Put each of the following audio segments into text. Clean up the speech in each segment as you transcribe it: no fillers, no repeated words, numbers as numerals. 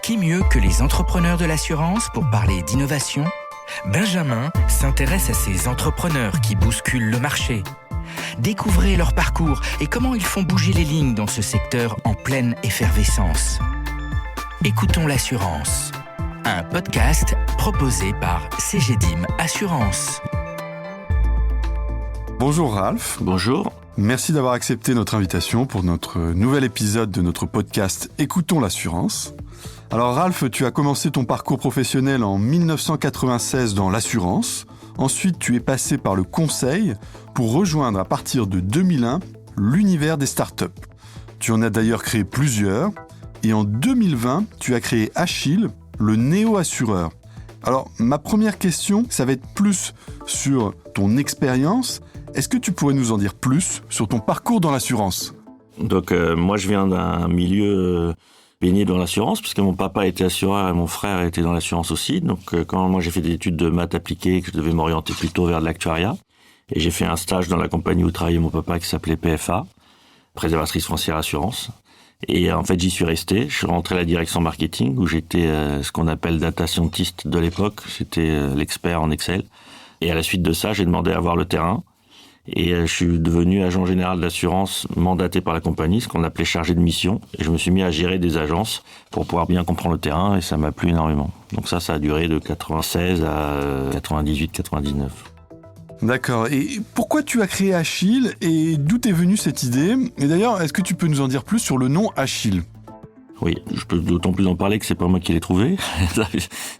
Qui mieux que les entrepreneurs de l'assurance pour parler d'innovation ? Benjamin s'intéresse à ces entrepreneurs qui bousculent le marché. Découvrez leur parcours et comment ils font bouger les lignes dans ce secteur en pleine effervescence. Écoutons l'assurance, un podcast proposé par CGDIM Assurance. Bonjour Ralph. Bonjour. Merci d'avoir accepté notre invitation pour notre nouvel épisode de notre podcast Écoutons l'assurance. Alors Ralph, tu as commencé ton parcours professionnel en 1996 dans l'assurance. Ensuite, tu es passé par le conseil pour rejoindre à partir de 2001 l'univers des startups. Tu en as d'ailleurs créé plusieurs. Et en 2020, tu as créé Achille, le néo-assureur. Alors, ma première question, ça va être plus sur ton expérience. Est-ce que tu pourrais nous en dire plus sur ton parcours dans l'assurance ? Donc, moi, je viens d'un milieu baigné dans l'assurance, puisque mon papa était assureur et mon frère était dans l'assurance aussi. Donc, quand moi, j'ai fait des études de maths appliquées, que je devais m'orienter plutôt vers de l'actuariat, et j'ai fait un stage dans la compagnie où travaillait mon papa qui s'appelait PFA, Préservatrice Foncière Assurance. Et en fait, j'y suis resté. Je suis rentré à la direction marketing, où j'étais ce qu'on appelle data scientist de l'époque. J'étais l'expert en Excel. Et à la suite de ça, j'ai demandé à voir le terrain. Et je suis devenu agent général d'assurance mandaté par la compagnie, ce qu'on appelait chargé de mission. Et je me suis mis à gérer des agences pour pouvoir bien comprendre le terrain, et ça m'a plu énormément. Donc ça a duré de 96 à 98, 99. D'accord. Et pourquoi tu as créé Achille et d'où t'est venue cette idée ? Et d'ailleurs, est-ce que tu peux nous en dire plus sur le nom Achille ? Oui, je peux d'autant plus en parler que c'est pas moi qui l'ai trouvé.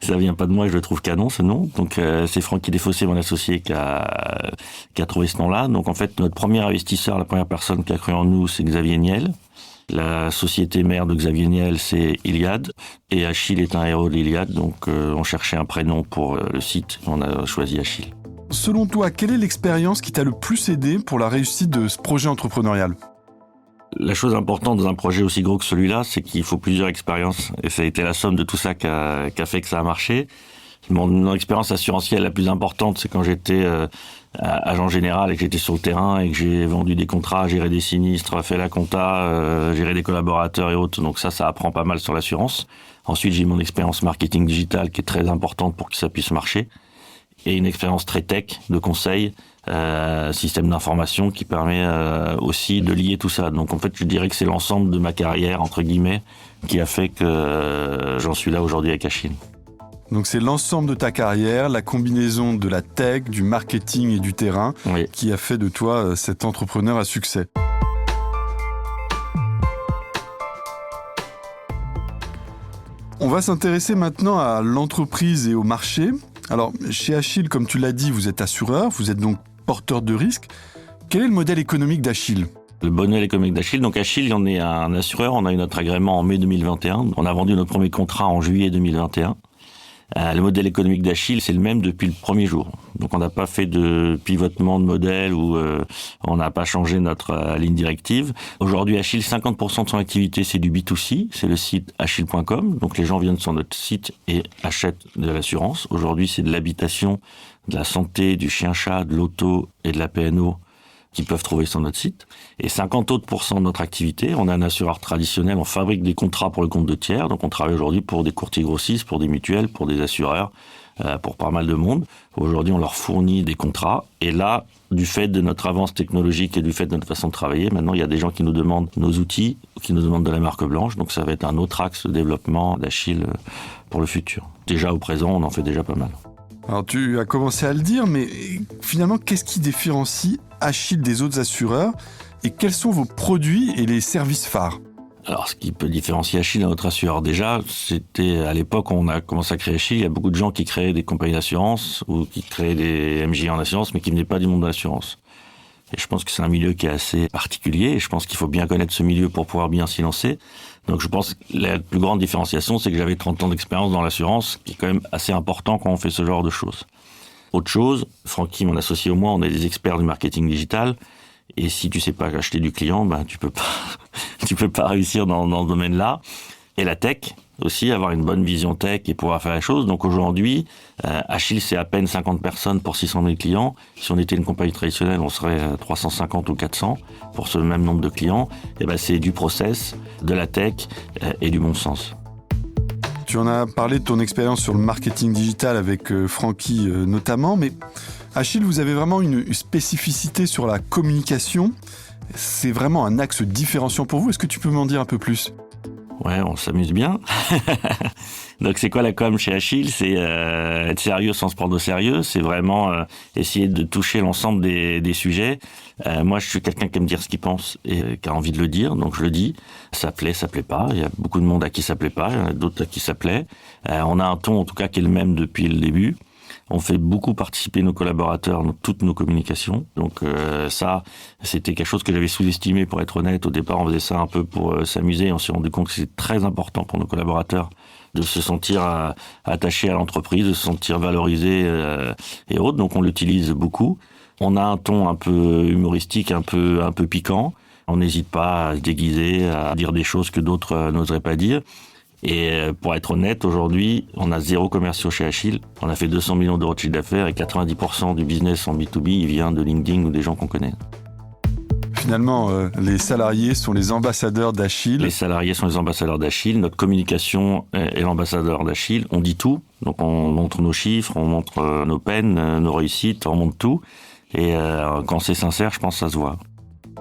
Ça vient pas de moi et je le trouve canon, ce nom. Donc c'est Francky Desfossés, mon associé, qui a trouvé ce nom-là. Donc en fait, notre premier investisseur, la première personne qui a cru en nous, c'est Xavier Niel. La société mère de Xavier Niel, c'est Iliad. Et Achille est un héros de l'Iliade, donc on cherchait un prénom pour le site. On a choisi Achille. Selon toi, quelle est l'expérience qui t'a le plus aidé pour la réussite de ce projet entrepreneurial ? La chose importante dans un projet aussi gros que celui-là, c'est qu'il faut plusieurs expériences. Et ça a été la somme de tout ça qui a fait que ça a marché. Mon expérience assurantielle la plus importante, c'est quand j'étais agent général et que j'étais sur le terrain et que j'ai vendu des contrats, géré des sinistres, fait la compta, géré des collaborateurs et autres. Donc ça apprend pas mal sur l'assurance. Ensuite, j'ai eu mon expérience marketing digital qui est très importante pour que ça puisse marcher. Et une expérience très tech de conseil, système d'information qui permet aussi de lier tout ça. Donc en fait, je dirais que c'est l'ensemble de ma carrière, entre guillemets, qui a fait que j'en suis là aujourd'hui avec Achille. Donc c'est l'ensemble de ta carrière, la combinaison de la tech, du marketing et du terrain, oui, qui a fait de toi cet entrepreneur à succès. On va s'intéresser maintenant à l'entreprise et au marché. Alors, chez Achille, comme tu l'as dit, vous êtes assureur, vous êtes donc porteur de risque. Quel est le modèle économique d'Achille ? Le modèle économique d'Achille, donc Achille, on est un assureur, on a eu notre agrément en mai 2021, on a vendu notre premier contrat en juillet 2021. Le modèle économique d'Achille, c'est le même depuis le premier jour. Donc on n'a pas fait de pivotement de modèle ou on n'a pas changé notre ligne directive. Aujourd'hui, Achille, 50% de son activité, c'est du B2C, c'est le site achille.com. Donc les gens viennent sur notre site et achètent de l'assurance. Aujourd'hui, c'est de l'habitation, de la santé, du chien-chat, de l'auto et de la P&O qu'ils peuvent trouver sur notre site. Et 50 autres % de notre activité, on est un assureur traditionnel, on fabrique des contrats pour le compte de tiers, donc on travaille aujourd'hui pour des courtiers grossistes, pour des mutuelles, pour des assureurs, pour pas mal de monde. Aujourd'hui, on leur fournit des contrats, et là, du fait de notre avance technologique et du fait de notre façon de travailler, maintenant il y a des gens qui nous demandent nos outils, qui nous demandent de la marque blanche, donc ça va être un autre axe de développement d'Achille pour le futur. Déjà au présent, on en fait déjà pas mal. Alors tu as commencé à le dire, mais finalement, qu'est-ce qui différencie Achille des autres assureurs et quels sont vos produits et les services phares ? Alors, ce qui peut différencier Achille d'un autre assureur, déjà, c'était à l'époque où on a commencé à créer Achille, il y a beaucoup de gens qui créaient des compagnies d'assurance ou qui créaient des MJ en assurance, mais qui venaient pas du monde de l'assurance. Et je pense que c'est un milieu qui est assez particulier et je pense qu'il faut bien connaître ce milieu pour pouvoir bien s'y lancer. Donc je pense que la plus grande différenciation, c'est que j'avais 30 ans d'expérience dans l'assurance, qui est quand même assez important quand on fait ce genre de choses. Autre chose, Francky, mon associé, et moi, on est des experts du marketing digital. Et si tu sais pas acheter du client, ben tu peux pas réussir dans ce domaine-là. Et la tech aussi, avoir une bonne vision tech et pouvoir faire la chose. Donc aujourd'hui, Achille, c'est à peine 50 personnes pour 600 000 clients. Si on était une compagnie traditionnelle, on serait 350 ou 400 pour ce même nombre de clients. Et ben c'est du process, de la tech et du bon sens. Tu en as parlé de ton expérience sur le marketing digital avec Francky notamment, mais Achille, vous avez vraiment une spécificité sur la communication. C'est vraiment un axe différenciant pour vous. Est-ce que tu peux m'en dire un peu plus ? Ouais, on s'amuse bien. Donc c'est quoi la com chez Achille ? C'est être sérieux sans se prendre au sérieux. C'est vraiment essayer de toucher l'ensemble des sujets. Moi, je suis quelqu'un qui aime dire ce qu'il pense et qui a envie de le dire, donc je le dis. Ça plaît pas. Il y a beaucoup de monde à qui ça plaît pas, il y en a d'autres à qui ça plaît. On a un ton, en tout cas, qui est le même depuis le début. On fait beaucoup participer nos collaborateurs dans toutes nos communications. Donc ça, c'était quelque chose que j'avais sous-estimé, pour être honnête. Au départ, on faisait ça un peu pour s'amuser. On s'est rendu compte que c'est très important pour nos collaborateurs de se sentir attachés à l'entreprise, de se sentir valorisés et autres. Donc on l'utilise beaucoup. On a un ton un peu humoristique, un peu piquant. On n'hésite pas à se déguiser, à dire des choses que d'autres n'oseraient pas dire. Et pour être honnête, aujourd'hui, on a 0 commerciaux chez Achille. On a fait 200 millions d'euros de chiffre d'affaires et 90% du business en B2B, il vient de LinkedIn ou des gens qu'on connaît. Finalement, les salariés sont les ambassadeurs d'Achille. Les salariés sont les ambassadeurs d'Achille. Notre communication est l'ambassadeur d'Achille. On dit tout. Donc on montre nos chiffres, on montre nos peines, nos réussites, on montre tout. Et quand c'est sincère, je pense que ça se voit.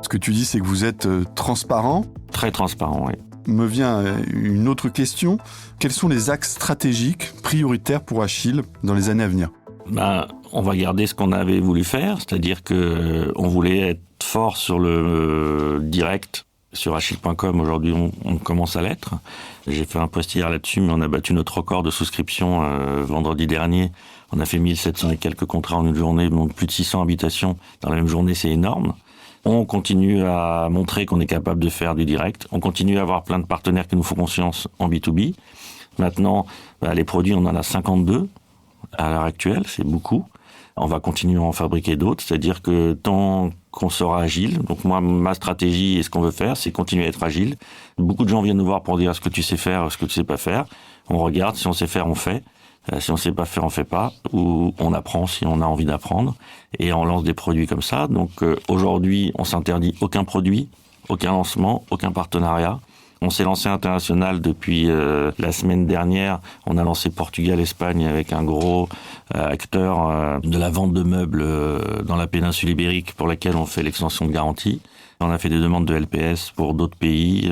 Ce que tu dis, c'est que vous êtes transparent. Très transparent, oui. Me vient une autre question. Quels sont les axes stratégiques prioritaires pour Achille dans les années à venir ? On va garder ce qu'on avait voulu faire, c'est-à-dire que on voulait être fort sur le direct, sur Achille.com. Aujourd'hui, on commence à l'être. J'ai fait un post hier là-dessus, mais on a battu notre record de souscription vendredi dernier. On a fait 1700 et quelques contrats en une journée, donc plus de 600 habitations dans la même journée, c'est énorme. On continue à montrer qu'on est capable de faire du direct. On continue à avoir plein de partenaires qui nous font confiance en B2B. Maintenant, les produits, on en a 52 à l'heure actuelle, c'est beaucoup. On va continuer à en fabriquer d'autres, c'est-à-dire que tant qu'on sera agile, donc moi, ma stratégie et ce qu'on veut faire, c'est continuer à être agile. Beaucoup de gens viennent nous voir pour dire ce que tu sais faire, ce que tu sais pas faire. On regarde, si on sait faire, on fait. Si on sait pas faire, on fait pas, ou on apprend si on a envie d'apprendre, et on lance des produits comme ça. Donc aujourd'hui, on s'interdit aucun produit, aucun lancement, aucun partenariat. On s'est lancé international depuis la semaine dernière. On a lancé Portugal, Espagne avec un gros acteur de la vente de meubles dans la péninsule ibérique pour laquelle on fait l'extension de garantie. On a fait des demandes de LPS pour d'autres pays,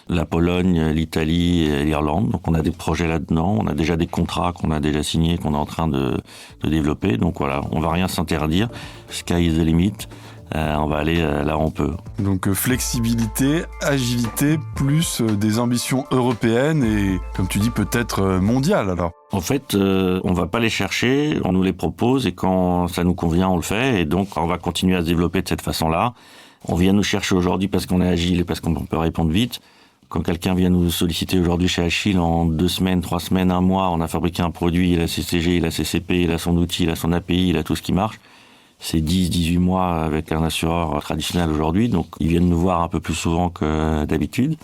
la Pologne, l'Italie et l'Irlande. Donc on a des projets là-dedans, on a déjà des contrats qu'on a déjà signés, qu'on est en train de développer. Donc voilà, on va rien s'interdire. Sky is the limit. On va aller là où on peut. Donc flexibilité, agilité, plus des ambitions européennes et, comme tu dis, peut-être mondiales alors. En fait, on va pas les chercher, on nous les propose et quand ça nous convient, on le fait. Et donc, on va continuer à se développer de cette façon-là. On vient nous chercher aujourd'hui parce qu'on est agile et parce qu'on peut répondre vite. Quand quelqu'un vient nous solliciter aujourd'hui chez Achille, en 2 semaines, 3 semaines, 1 mois, on a fabriqué un produit, il a CCG, il a CCP, il a son outil, il a son API, il a tout ce qui marche. C'est 10-18 mois avec un assureur traditionnel aujourd'hui, donc ils viennent nous voir un peu plus souvent que d'habitude.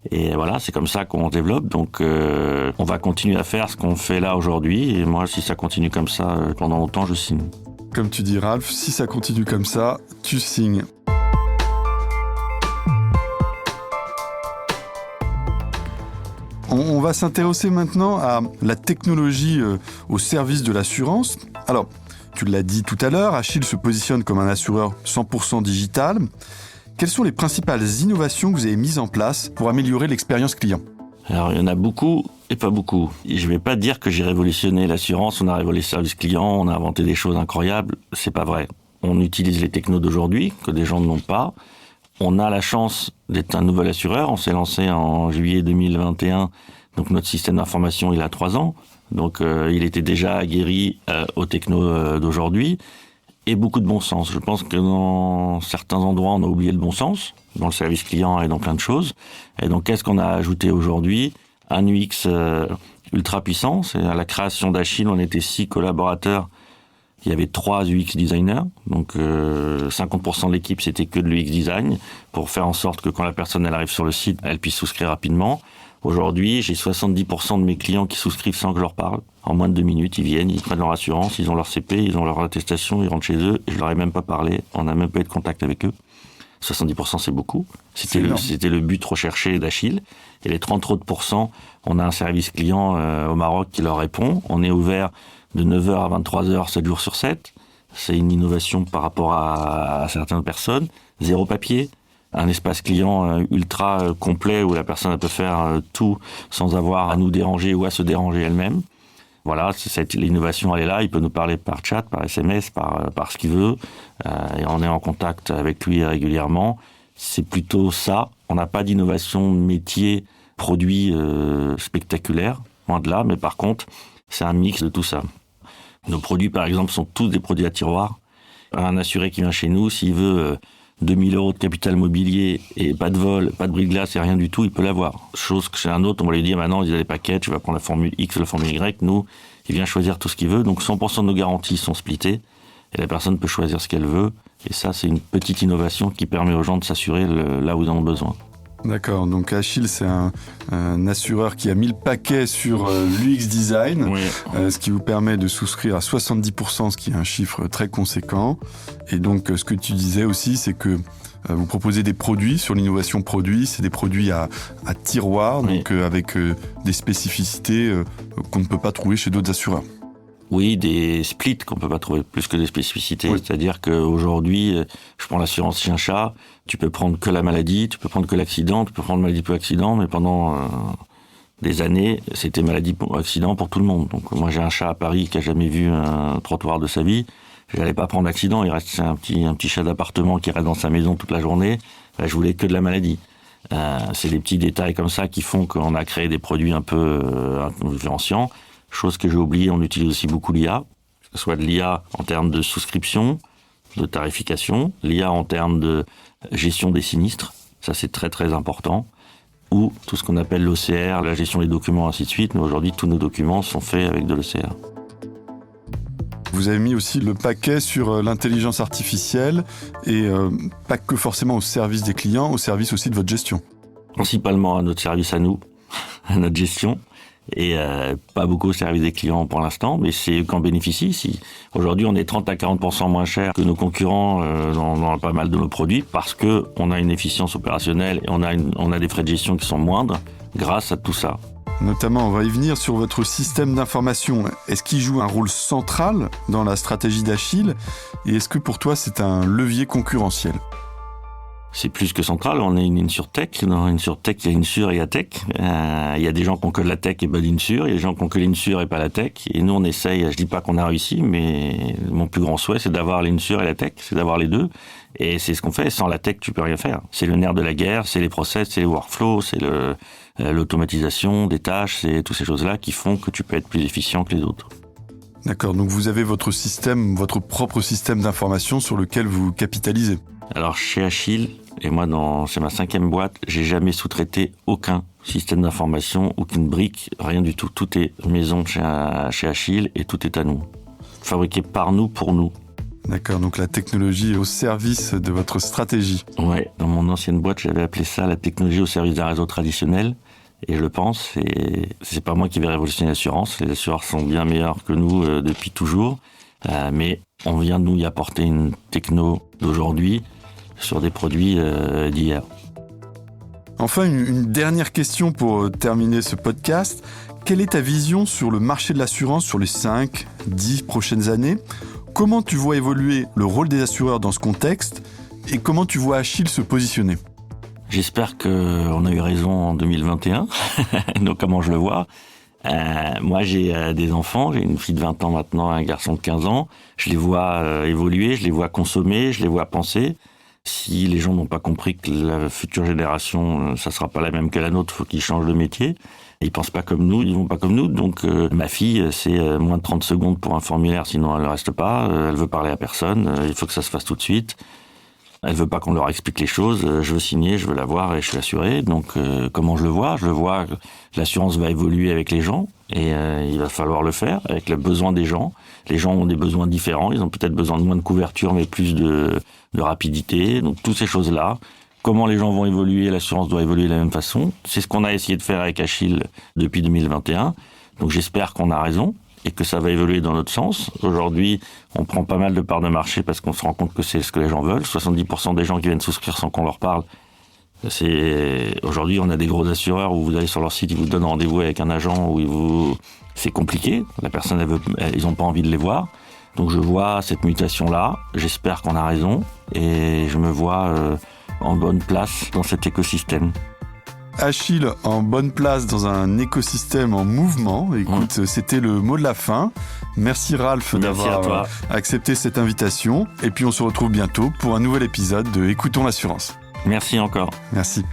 Et voilà, c'est comme ça qu'on se développe. Donc on va continuer à faire ce qu'on fait là aujourd'hui. Et moi, si ça continue comme ça pendant longtemps, je signe. Comme tu dis, Ralph, si ça continue comme ça, tu signes. On va s'intéresser maintenant à la technologie au service de l'assurance. Alors, tu l'as dit tout à l'heure, Achille se positionne comme un assureur 100% digital. Quelles sont les principales innovations que vous avez mises en place pour améliorer l'expérience client ? Alors, il y en a beaucoup et pas beaucoup. Je ne vais pas dire que j'ai révolutionné l'assurance, on a révolutionné le service client, on a inventé des choses incroyables. C'est pas vrai. On utilise les technos d'aujourd'hui, que des gens n'ont pas. On a la chance d'être un nouvel assureur. On s'est lancé en juillet 2021. Donc, notre système d'information, il a 3 ans. Donc, il était déjà aguerri aux technos d'aujourd'hui. Et beaucoup de bon sens. Je pense que dans certains endroits, on a oublié le bon sens, dans le service client et dans plein de choses. Et donc, qu'est-ce qu'on a ajouté aujourd'hui ? Un UX ultra puissant. C'est à la création d'Achille, on était 6 collaborateurs. Il y avait 3 UX designers. Donc, 50% de l'équipe, c'était que de l'UX design, pour faire en sorte que quand la personne elle arrive sur le site, elle puisse souscrire rapidement. Aujourd'hui, j'ai 70% de mes clients qui souscrivent sans que je leur parle. En moins de 2 minutes, ils viennent, ils prennent leur assurance, ils ont leur CP, ils ont leur attestation, ils rentrent chez eux, et je leur ai même pas parlé, on n'a même pas eu de contact avec eux. 70%, c'est beaucoup. C'était le but recherché d'Achille. Et les 30 autres %, on a un service client au Maroc qui leur répond. On est ouvert de 9h à 23h, 7 jours sur 7. C'est une innovation par rapport à certaines personnes. 0 papier. Un espace client ultra complet où la personne peut faire tout sans avoir à nous déranger ou à se déranger elle-même. Voilà, l'innovation, elle est là. Il peut nous parler par chat, par SMS, par ce qu'il veut. Et on est en contact avec lui régulièrement. C'est plutôt ça. On n'a pas d'innovation métier, produit spectaculaire, loin de là. Mais par contre, c'est un mix de tout ça. Nos produits, par exemple, sont tous des produits à tiroir. Un assuré qui vient chez nous, s'il veut 2000 € de capital mobilier et pas de vol, pas de bris de glace et rien du tout, il peut l'avoir. Chose que chez un autre, on va lui dire maintenant, il y a des paquets, tu vas prendre la formule X ou la formule Y. Nous, il vient choisir tout ce qu'il veut. Donc 100% de nos garanties sont splittées et la personne peut choisir ce qu'elle veut. Et ça, c'est une petite innovation qui permet aux gens de s'assurer là où ils en ont besoin. D'accord, donc Achille, c'est un assureur qui a mis le paquet sur l'UX Design, Oui. Ce qui vous permet de souscrire à 70%, ce qui est un chiffre très conséquent. Et donc, ce que tu disais aussi, c'est que vous proposez des produits sur l'innovation produit, c'est des produits à tiroir, Oui. donc avec des spécificités qu'on ne peut pas trouver chez d'autres assureurs. Oui, des splits qu'on peut pas trouver plus que des spécificités. Oui. C'est-à-dire qu'aujourd'hui, je prends l'assurance chien-chat, tu peux prendre que la maladie, tu peux prendre que l'accident, tu peux prendre maladie plus accident, mais pendant des années, c'était maladie pour accident pour tout le monde. Donc moi, j'ai un chat à Paris qui a jamais vu un trottoir de sa vie. J'allais pas prendre l'accident, c'est un petit chat d'appartement qui reste dans sa maison toute la journée. Là, je voulais que de la maladie. C'est des petits détails comme ça qui font qu'on a créé des produits un peu différenciants. Chose que j'ai oublié, on utilise aussi beaucoup l'IA, que ce soit de l'IA en termes de souscription, de tarification, l'IA en termes de gestion des sinistres, ça c'est très très important, ou tout ce qu'on appelle l'OCR, la gestion des documents, ainsi de suite, mais aujourd'hui tous nos documents sont faits avec de l'OCR. Vous avez mis aussi le paquet sur l'intelligence artificielle et pas que forcément au service des clients, au service aussi de votre gestion. Principalement à notre service à nous, à notre gestion, et pas beaucoup au service des clients pour l'instant, mais c'est qu'en bénéficie. Si aujourd'hui on est 30 à 40% moins cher que nos concurrents dans pas mal de nos produits, parce que on a une efficience opérationnelle et on a des frais de gestion qui sont moindres grâce à tout ça. Notamment, on va y venir sur votre système d'information. Est-ce qu'il joue un rôle central dans la stratégie d'Achille? Et est-ce que pour toi, c'est un levier concurrentiel? C'est plus que central, on est une insurtech. Dans une insurtech, il y a insure et il y a tech. Il y a des gens qui ont que de la tech et pas d'insure, il y a des gens qui ont que l'insure et pas la tech. Et nous, on essaye, je dis pas qu'on a réussi, mais mon plus grand souhait, c'est d'avoir l'insure et la tech, c'est d'avoir les deux. Et c'est ce qu'on fait. Sans la tech, tu peux rien faire. C'est le nerf de la guerre, c'est les process, c'est les workflows, c'est l'automatisation des tâches, c'est toutes ces choses-là qui font que tu peux être plus efficient que les autres. D'accord, donc vous avez votre système, votre propre système d'information sur lequel vous capitalisez. Alors chez Achille, et moi c'est ma 5e boîte, j'ai jamais sous-traité aucun système d'information, aucune brique, rien du tout. Tout est maison chez Achille et tout est à nous. Fabriqué par nous, pour nous. D'accord, donc la technologie est au service de votre stratégie. Ouais, dans mon ancienne boîte, j'avais appelé ça la technologie au service d'un réseau traditionnel. Et je le pense, et c'est pas moi qui vais révolutionner l'assurance. Les assureurs sont bien meilleurs que nous depuis toujours. Mais on vient de nous y apporter une techno d'aujourd'hui sur des produits d'hier. Enfin, une dernière question pour terminer ce podcast. Quelle est ta vision sur le marché de l'assurance sur les 5-10 prochaines années? Comment tu vois évoluer le rôle des assureurs dans ce contexte? Et comment tu vois Achille se positionner? J'espère qu'on a eu raison en 2021, donc comment je le vois. Moi, j'ai des enfants, j'ai une fille de 20 ans maintenant, un garçon de 15 ans. Je les vois évoluer, je les vois consommer, je les vois penser. Si les gens n'ont pas compris que la future génération, ça sera pas la même que la nôtre, faut qu'ils changent de métier. Ils pensent pas comme nous, ils vont pas comme nous. Donc ma fille, c'est moins de 30 secondes pour un formulaire, sinon elle ne reste pas. Elle veut parler à personne, il faut que ça se fasse tout de suite. Elle veut pas qu'on leur explique les choses. Je veux signer, je veux l'avoir et je suis assuré. Donc, comment je le vois? Je le vois que l'assurance va évoluer avec les gens et il va falloir le faire avec le besoin des gens. Les gens ont des besoins différents. Ils ont peut-être besoin de moins de couverture, mais plus de rapidité. Donc, toutes ces choses-là. Comment les gens vont évoluer? L'assurance doit évoluer de la même façon. C'est ce qu'on a essayé de faire avec Achille depuis 2021. Donc, j'espère qu'on a raison. et que ça va évoluer dans notre sens. Aujourd'hui, on prend pas mal de parts de marché parce qu'on se rend compte que c'est ce que les gens veulent. 70% des gens qui viennent souscrire sans qu'on leur parle. Aujourd'hui, on a des gros assureurs où vous allez sur leur site, ils vous donnent rendez-vous avec un agent c'est compliqué. La personne, ils n'ont pas envie de les voir. Donc je vois cette mutation-là. J'espère qu'on a raison et je me vois en bonne place dans cet écosystème. Achille, en bonne place dans un écosystème en mouvement. Écoute, c'était le mot de la fin. Merci Ralph d'avoir accepté cette invitation. Et puis on se retrouve bientôt pour un nouvel épisode de Écoutons l'assurance. Merci encore. Merci.